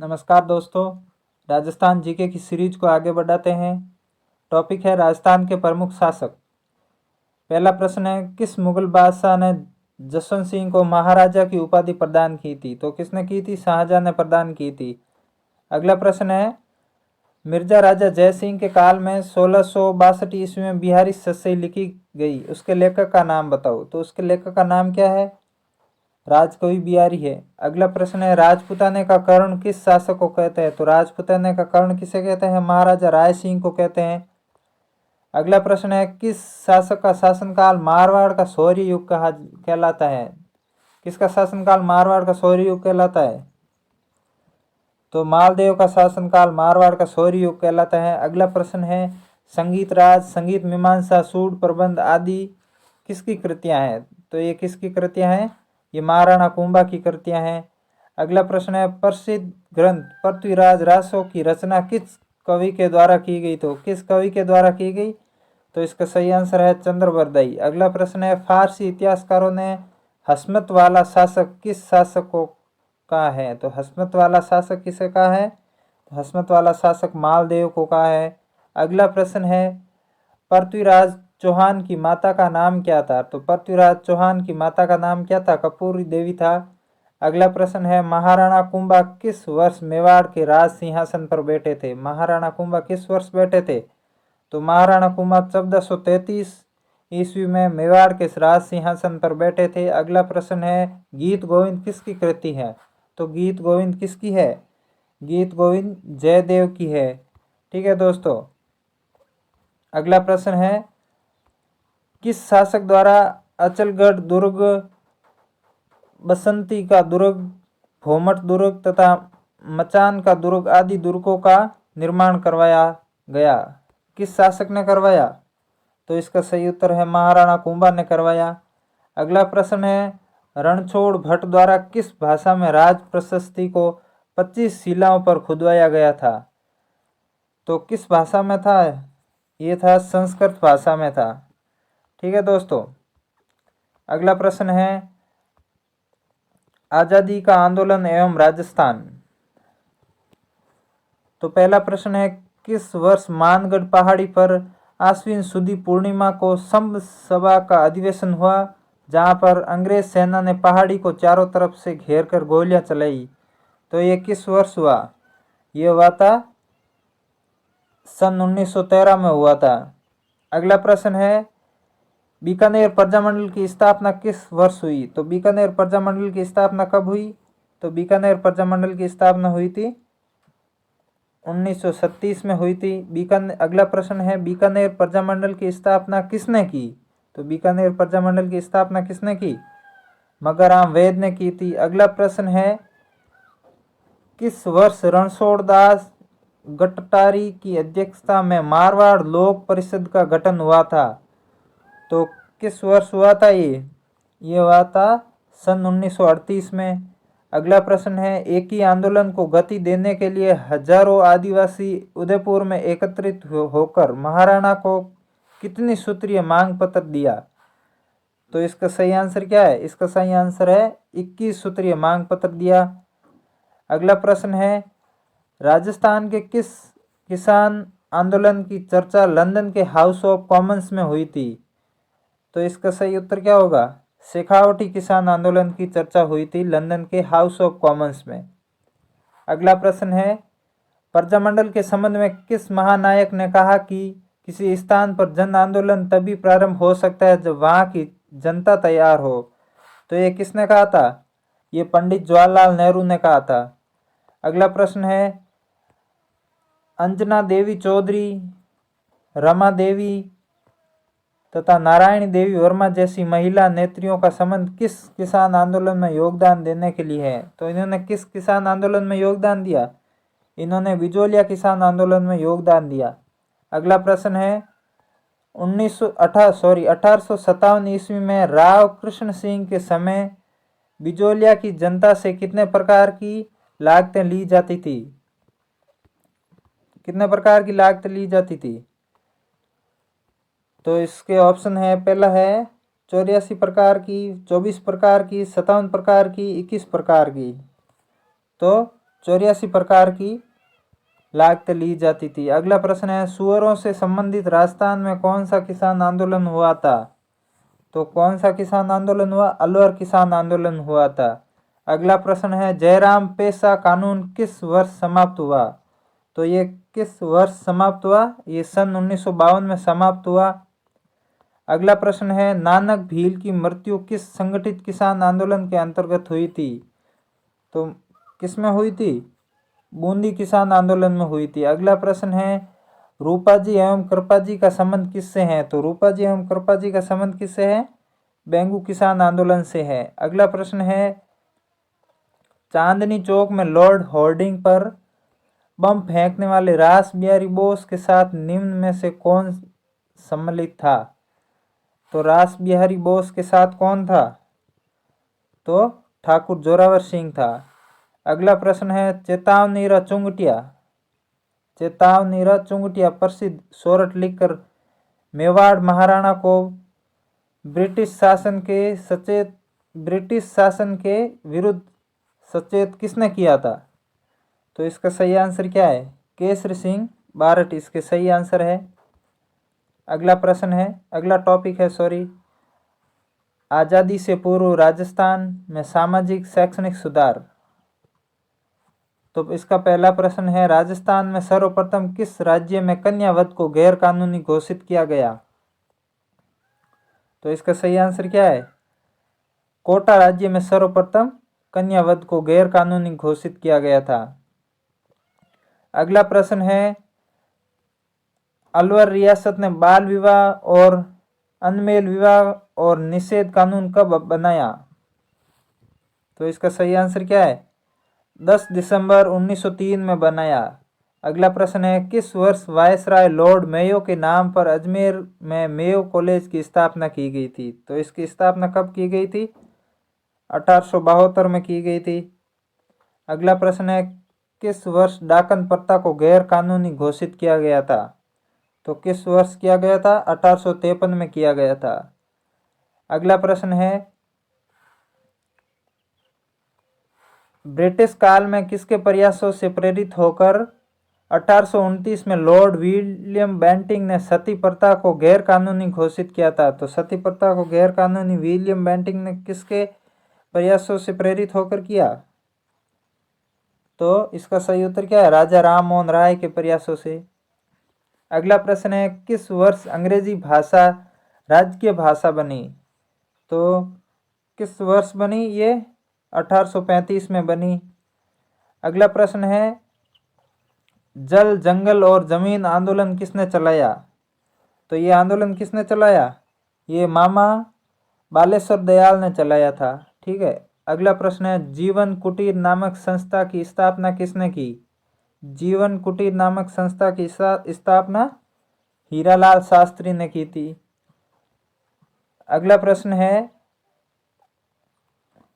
नमस्कार दोस्तों, राजस्थान जीके की सीरीज को आगे बढ़ाते हैं। टॉपिक है राजस्थान के प्रमुख शासक। पहला प्रश्न है, किस मुगल बादशाह ने जसवंत सिंह को महाराजा की उपाधि प्रदान की थी? तो किसने की थी? शाहजहां ने प्रदान की थी। अगला प्रश्न है, मिर्जा राजा जय सिंह के काल में 1662 ईस्वी में बिहारी सस्सई लिखी गई, उसके लेखक का नाम बताओ। तो उसके लेखक का नाम क्या है? राजकवि बिहारी है। अगला प्रश्न है, राजपूताने का कर्ण किस शासक को कहते हैं? तो राजपूताने का कर्ण किसे कहते हैं? महाराजा राय सिंह को कहते हैं। अगला प्रश्न है, किस शासक का शासनकाल मारवाड़ का शौर्य युग कहलाता है? किसका शासनकाल मारवाड़ का शौर्य युग कहलाता है? तो मालदेव का शासनकाल मारवाड़ का शौर्य युग कहलाता है। अगला प्रश्न है, संगीत राज, संगीत मीमांसा, सूड प्रबंध आदि किसकी कृतियां हैं? तो ये किसकी कृतियां हैं? ये महाराणा कुंभा की कृतियां हैं। अगला प्रश्न है, प्रसिद्ध ग्रंथ पृथ्वीराज रासो की रचना किस कवि के द्वारा की गई? तो किस कवि के द्वारा की गई? तो इसका सही आंसर है चंद्रबरदाई। अगला प्रश्न है, फारसी इतिहासकारों ने हस्मत वाला शासक किस शासक को कहा है? तो हस्मत वाला शासक किसे कहा है? तो हस्मत वाला शासक मालदेव को कहा है। अगला प्रश्न है, पृथ्वीराज चौहान की माता का नाम क्या था? तो पृथ्वीराज चौहान की माता का नाम क्या था? कपूरी देवी था। अगला प्रश्न है, महाराणा कुंभा किस वर्ष मेवाड़ के राज सिंहासन पर बैठे थे? महाराणा कुंभा किस वर्ष बैठे थे? तो महाराणा कुंभा 1433 ईस्वी में मेवाड़ के राज सिंहासन पर बैठे थे। अगला प्रश्न है, गीत गोविंद किसकी कृति है? तो गीत गोविंद किसकी है? गीत गोविंद जयदेव की है। ठीक है दोस्तों। अगला प्रश्न है, किस शासक द्वारा अचलगढ़ दुर्ग, बसंती का दुर्ग, भोमट दुर्ग तथा मचान का दुर्ग आदि दुर्गों का निर्माण करवाया गया? किस शासक ने करवाया? तो इसका सही उत्तर है महाराणा कुंभा ने करवाया। अगला प्रश्न है, रणछोड़ भट्ट द्वारा किस भाषा में राज प्रशस्ति को 25 शिलाओं पर खुदवाया गया था? तो किस भाषा में था? ये था संस्कृत भाषा में था। ठीक है दोस्तों। अगला प्रश्न है, आजादी का आंदोलन एवं राजस्थान। तो पहला प्रश्न है, किस वर्ष मानगढ़ पहाड़ी पर आश्विन सुदी पूर्णिमा को संभ सभा का अधिवेशन हुआ, जहां पर अंग्रेज सेना ने पहाड़ी को चारों तरफ से घेर कर गोलियां चलाई? तो ये किस वर्ष हुआ? ये हुआ था सन 1913 में हुआ था। अगला प्रश्न है, बीकानेर प्रजामंडल की स्थापना किस वर्ष हुई? तो बीकानेर प्रजामंडल की स्थापना कब हुई? तो बीकानेर प्रजामंडल की स्थापना हुई थी 1937 में हुई थी। अगला प्रश्न है, बीकानेर प्रजामंडल की स्थापना किसने की? तो बीकानेर प्रजामंडल की स्थापना किसने की? मगराम वैद ने की थी। अगला प्रश्न है, किस वर्ष रणछोड़ दास गट्टारी की अध्यक्षता में मारवाड़ लोक परिषद का गठन हुआ था? तो किस वर्ष हुआ था ये हुआ था सन 1938 में। अगला प्रश्न है, एक ही आंदोलन को गति देने के लिए हजारों आदिवासी उदयपुर में एकत्रित होकर महाराणा को कितनी सूत्रीय मांग पत्र दिया? तो इसका सही आंसर क्या है? इसका सही आंसर है 21 सूत्रीय मांग पत्र दिया। अगला प्रश्न है, राजस्थान के किस किसान आंदोलन की चर्चा लंदन के हाउस ऑफ कॉमन्स में हुई थी? तो इसका सही उत्तर क्या होगा? शेखावटी किसान आंदोलन की चर्चा हुई थी लंदन के हाउस ऑफ कॉमन्स में। अगला प्रश्न है, प्रजामंडल के संबंध में किस महानायक ने कहा कि किसी स्थान पर जन आंदोलन तभी प्रारंभ हो सकता है जब वहां की जनता तैयार हो? तो ये किसने कहा था? ये पंडित जवाहरलाल नेहरू ने कहा था। अगला प्रश्न है, अंजना देवी चौधरी, रमा देवी तथा नारायणी देवी वर्मा जैसी महिला नेत्रियों का संबंध किस किसान आंदोलन में योगदान देने के लिए है? तो इन्होंने किस किसान आंदोलन में योगदान दिया? इन्होंने बिजोलिया किसान आंदोलन में योगदान दिया। अगला प्रश्न है, 1857 ईस्वी में राव कृष्ण सिंह के समय बिजोलिया की जनता से कितने प्रकार की लागतें ली जाती थी? कितने प्रकार की लागतें ली जाती थी? तो इसके ऑप्शन है, पहला है 84 प्रकार की, 24 प्रकार की, 57 प्रकार की, 21 प्रकार की। तो 84 प्रकार की लागतें ली जाती थी। अगला प्रश्न है, सुअरों से संबंधित राजस्थान में कौन सा किसान आंदोलन हुआ था? तो कौन सा किसान आंदोलन हुआ? अलवर किसान आंदोलन हुआ था। अगला प्रश्न है, जयराम पेशा कानून किस वर्ष समाप्त हुआ? तो ये किस वर्ष समाप्त हुआ? ये सन 1952 में समाप्त हुआ। अगला प्रश्न है, नानक भील की मृत्यु किस संगठित किसान आंदोलन के अंतर्गत हुई थी? तो किस में हुई थी? बूंदी किसान आंदोलन में हुई थी। अगला प्रश्न है, रूपाजी एवं कृपाजी का संबंध किससे है? तो रूपाजी एवं कृपाजी का संबंध किससे है? बेंगू किसान आंदोलन से है। अगला प्रश्न है, चांदनी चौक में लॉर्ड होर्डिंग पर बम फेंकने वाले रास बिहारी बोस के साथ निम्न में से कौन सम्मिलित था? तो रास बिहारी बोस के साथ कौन था? तो ठाकुर जोरावर सिंह था। अगला प्रश्न है, चेतावनीरा चुंगटिया प्रसिद्ध सोरठ लिखकर मेवाड़ महाराणा को ब्रिटिश शासन के विरुद्ध सचेत किसने किया था? तो इसका सही आंसर क्या है? केसरी सिंह बारट इसके सही आंसर है। अगला टॉपिक है आज़ादी से पूर्व राजस्थान में सामाजिक शैक्षणिक सुधार। तो इसका पहला प्रश्न है, राजस्थान में सर्वप्रथम किस राज्य में कन्या वध को गैर कानूनी घोषित किया गया? तो इसका सही आंसर क्या है? कोटा राज्य में सर्वप्रथम कन्या वध को गैर कानूनी घोषित किया गया था। अगला प्रश्न है, अलवर रियासत ने बाल विवाह और अनमेल विवाह और निषेध कानून कब बनाया? तो इसका सही आंसर क्या है? 10 दिसंबर 1903 में बनाया। अगला प्रश्न है, किस वर्ष वायसराय लॉर्ड मेयो के नाम पर अजमेर में मेयो कॉलेज की स्थापना की गई थी? तो इसकी स्थापना कब की गई थी? 1872 में की गई थी। अगला प्रश्न है, किस वर्ष डाकन प्रथा को गैर कानूनी घोषित किया गया था? तो किस वर्ष किया गया था? 1853 में किया गया था। अगला प्रश्न है, ब्रिटिश काल में किसके प्रयासों से प्रेरित होकर 1829 में लॉर्ड विलियम बेंटिंग ने सती प्रथा को गैर कानूनी घोषित किया था? तो सती प्रथा को गैर कानूनी विलियम बेंटिंग ने किसके प्रयासों से प्रेरित होकर किया? तो इसका सही उत्तर क्या है? राजा राम मोहन राय के प्रयासों से। अगला प्रश्न है, किस वर्ष अंग्रेजी भाषा राजकीय भाषा बनी? तो किस वर्ष बनी ये? 1835 में बनी। अगला प्रश्न है, जल जंगल और जमीन आंदोलन किसने चलाया? तो ये आंदोलन किसने चलाया? ये मामा बालेश्वर दयाल ने चलाया था। ठीक है। अगला प्रश्न है, जीवन कुटीर नामक संस्था की स्थापना किसने की? जीवन कुटीर नामक संस्था की स्थापना हीरालाल शास्त्री ने की थी। अगला प्रश्न है,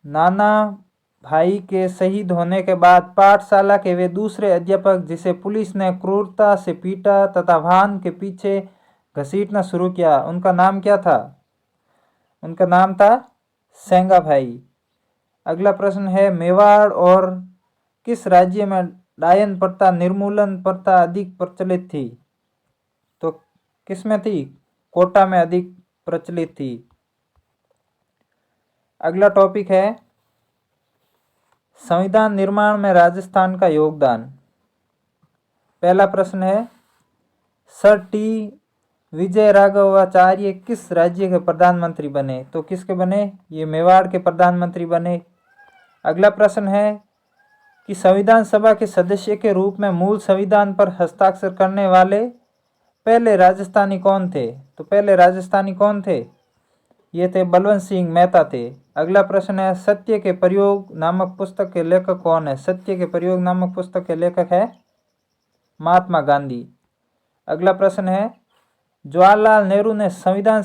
नाना भाई के शहीद होने के बाद पाठशाला के वे दूसरे अध्यापक जिसे पुलिस ने क्रूरता से पीटा तथा वाहन के पीछे घसीटना शुरू किया, उनका नाम क्या था? उनका नाम था सेंगा भाई। अगला प्रश्न है, मेवाड़ और किस राज्य में डायन प्रथा निर्मूलन प्रथा अधिक प्रचलित थी? तो किस में थी? कोटा में अधिक प्रचलित थी। अगला टॉपिक है, संविधान निर्माण में राजस्थान का योगदान। पहला प्रश्न है, सर टी विजय राघवाचार्य किस राज्य के प्रधानमंत्री बने? तो किसके बने? ये मेवाड़ के प्रधानमंत्री बने। अगला प्रश्न है कि संविधान सभा के सदस्य के रूप में मूल संविधान पर हस्ताक्षर करने वाले पहले राजस्थानी कौन थे? तो पहले राजस्थानी कौन थे? ये थे बलवंत सिंह मेहता थे। अगला प्रश्न है, सत्य के प्रयोग नामक पुस्तक के लेखक कौन है? सत्य के प्रयोग नामक पुस्तक के लेखक है महात्मा गांधी। अगला प्रश्न है, जवाहरलाल नेहरू ने संविधान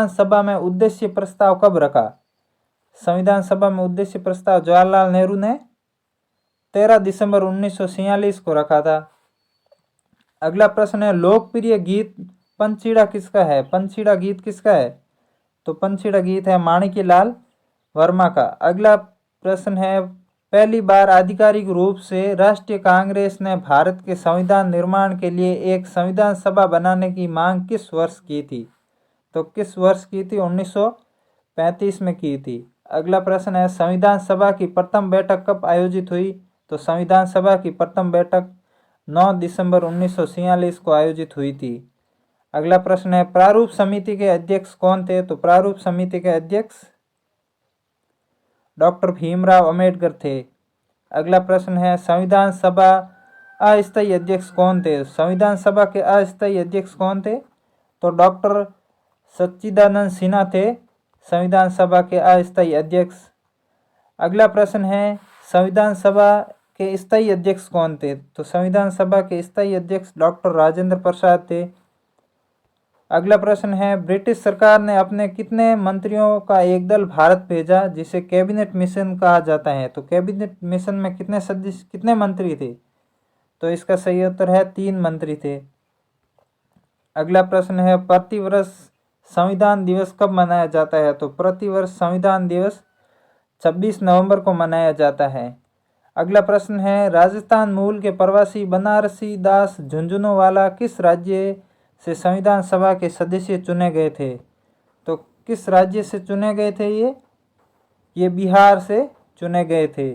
सभा में उद्देश्य प्रस्ताव कब रखा? संविधान सभा में उद्देश्य प्रस्ताव जवाहरलाल नेहरू ने 13 दिसंबर 1946 को रखा था। अगला प्रश्न है, लोकप्रिय गीत पंचीड़ा किसका है? पंचीड़ा गीत किसका है? तो पंचीड़ा गीत है माणिक्यलाल वर्मा का। अगला प्रश्न है, पहली बार आधिकारिक रूप से राष्ट्रीय कांग्रेस ने भारत के संविधान निर्माण के लिए एक संविधान सभा बनाने की मांग किस वर्ष की थी? तो किस वर्ष की थी? 1935 में की थी। अगला प्रश्न है, संविधान सभा की प्रथम बैठक कब आयोजित हुई? तो संविधान सभा की प्रथम बैठक 9 दिसंबर 1946 को आयोजित हुई थी। अगला प्रश्न है, प्रारूप समिति के अध्यक्ष कौन थे? तो प्रारूप समिति के अध्यक्ष डॉक्टर भीमराव अंबेडकर थे। अगला प्रश्न है, संविधान सभा अस्थायी अध्यक्ष कौन थे? संविधान सभा के अस्थायी अध्यक्ष कौन थे? तो डॉक्टर सच्चिदानंद सिन्हा थे संविधान सभा के अस्थायी अध्यक्ष। अगला प्रश्न है, संविधान सभा के स्थायी अध्यक्ष कौन थे? तो संविधान सभा के स्थायी अध्यक्ष डॉक्टर राजेंद्र प्रसाद थे। अगला प्रश्न है, ब्रिटिश सरकार ने अपने कितने मंत्रियों का एक दल भारत भेजा जिसे कैबिनेट मिशन कहा जाता है? तो कैबिनेट मिशन में कितने सदस्य, कितने मंत्री थे? तो इसका सही उत्तर है 3 मंत्री थे। अगला प्रश्न है, प्रतिवर्ष संविधान दिवस कब मनाया जाता है? तो प्रतिवर्ष संविधान दिवस 26 नवंबर को मनाया जाता है। अगला प्रश्न है, राजस्थान मूल के प्रवासी बनारसी दास झुंझुनूवाला किस राज्य से संविधान सभा के सदस्य चुने गए थे? तो किस राज्य से चुने गए थे ये बिहार से चुने गए थे।